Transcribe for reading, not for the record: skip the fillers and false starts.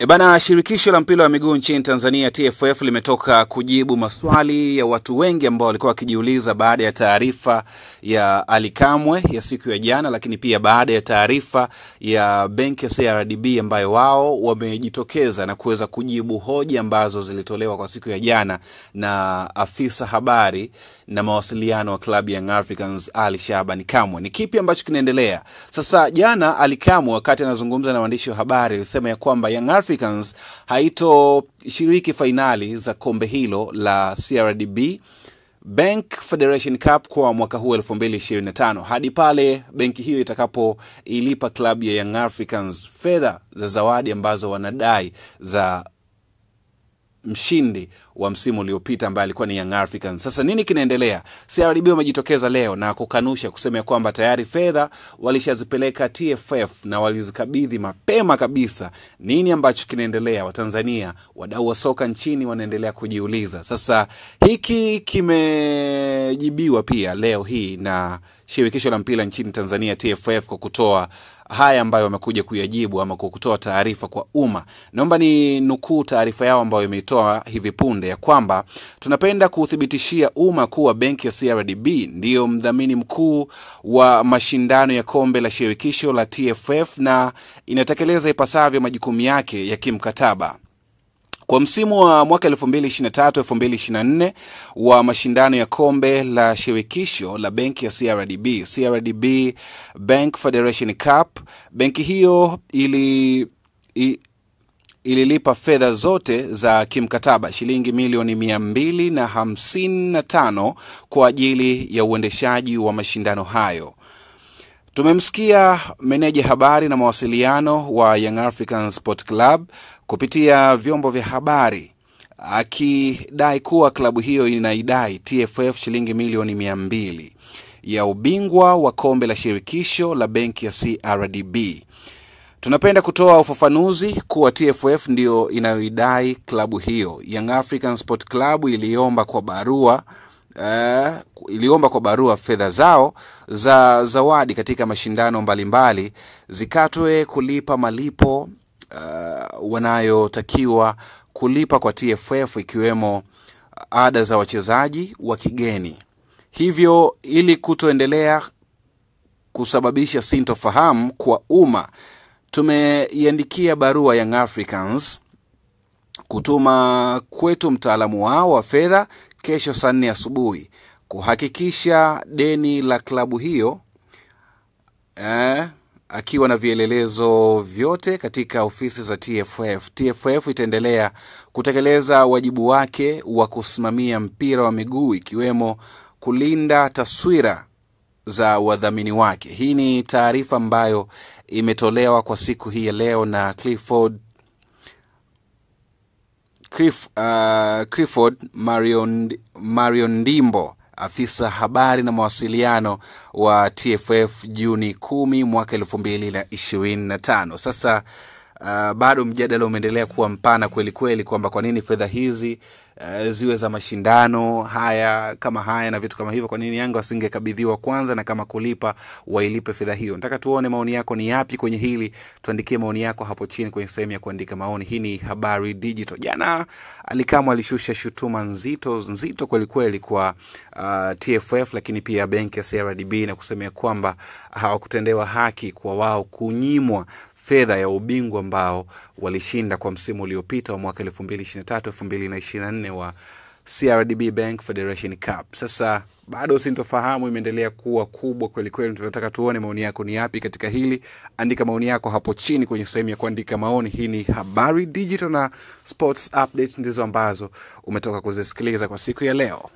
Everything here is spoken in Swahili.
Bana, shirikisho la mpira wa miguu nchini Tanzania TFF limetoka kujibu maswali ya watu wengi ambao walikuwa wakijiuliza baada ya taarifa ya Ally Kamwe ya siku ya jana, lakini pia baada ya taarifa ya benki ya CRDB ambayo wao wamejitokeza na kuweza kujibu hoja ambazo zilitolewa kwa siku ya jana na afisa habari na mawasiliano wa klabu ya Young Africans Ally Shabani Kamwe. Ni kipi ambacho kinaendelea? Sasa jana Ally Kamwe wakati anazungumza na waandishi wa habari alisema ya kwamba Young Africans haito shiriki fainali za kombe hilo la CRDB Bank Federation Cup kwa mwaka huu 2025 hadi pale benki hiyo itakapo ilipa klabu ya Young Africans fedha za zawadi ambazo wanadai za mshindi wa msimu uliopita ambaye alikuwa ni Young Africans. Sasa nini kinaendelea? CRDB wamejitokeza leo na kukanusha kusema kwamba tayari fedha walishazipeleka TFF na walizikabidhi mapema kabisa. Nini ambacho kinaendelea? Watanzania, wadau wa soka nchini wanaendelea kujiuliza. Sasa hiki kimejibiwa pia leo hii na shirikisho la mpira nchini Tanzania TFF kwa kutoa haya ambayo wamekuja kuyajibu ama kutoa taarifa kwa umma. Naomba ni nukuu taarifa yao ambayo imeitoa hivi punde ya kwamba tunapenda kuthibitishia umma kuwa benki ya CRDB ndiyo mdhamini mkuu wa mashindano ya kombe la shirikisho la TFF na inatekeleza ipasavyo majukumu yake ya kimkataba. Kwa msimu wa mwaka 2023-2024 wa mashindano ya kombe la shirikisho la benki ya CRDB Bank Federation Cup, benki hiyo ililipa fedha zote za kimkataba shilingi milioni 255 kwa ajili ya uendeshaji wa mashindano hayo. Tumemsikia meneja habari na mawasiliano wa Young African Sport Club kupitia vyombo vya habari akidai kuwa klabu hiyo inaidai TFF shilingi milioni 200 ya ubingwa wa kombe la shirikisho la benki ya CRDB. Tunapenda kutoa ufafanuzi kuwa TFF ndio inayoidai klabu hiyo. Young African Sport Club iliomba kwa barua fedha zao za zawadi katika mashindano mbalimbali zikatwe kulipa malipo wanayotakiwa kulipa kwa TFF ikiwemo ada za wachezaji wa kigeni. Hivyo ili kutoendelea kusababisha sintofahamu kwa umma, tumeiandikia barua Young Africans kutuma kwetu mtaalamu wao wa fedha kesho saa 4 asubuhi kuhakikisha deni la klabu hiyo akiwa na vielelezo vyote katika ofisi za TFF. TFF itaendelea kutekeleza wajibu wake wa kusimamia mpira wa miguu ikiwemo kulinda taswira za wadhamini wake. Hii ni taarifa ambayo imetolewa kwa siku hii ya leo na Clifford Mariondimbo, afisa habari na mawasiliano wa TFF Juni 10 mwaka 2025. Sasa bado mjadala umeendelea kuwa mpana kweli kweli kwamba kwa nini fedha hizi ziwe za mashindano haya kama haya na vitu kama hivyo, kwa nini Yanga wasingekabidhiwa kwanza na kama kulipa wailipe fedha hiyo. Nataka tuone maoni yako ni yapi kwenye hili. Tuandikie maoni yako hapo chini kwenye sehemu ya kuandika maoni. Hii ni Habari Digital. Jana Ally Kamwe alishusha shutuma nzito kweli kweli kwa TFF lakini pia benki ya CRDB na kusema kwamba hawakutendewa haki kwa wao kunyimwa fedha ya ubingwa ambao walishinda kwa msimu uliopita wa mwaka 2023-2024 wa CRDB Bank Federation Cup. Sasa bado sintofahamu imeendelea kuwa kubwa kweli kweli. Tunataka tuone maoni yako ni yapi katika hili. Andika maoni yako hapo chini kwenye sehemu ya kuandika maoni. Hii ni Habari Digital na Sports Updates ndizo ambazo umetoka kuzisikiliza kwa siku ya leo.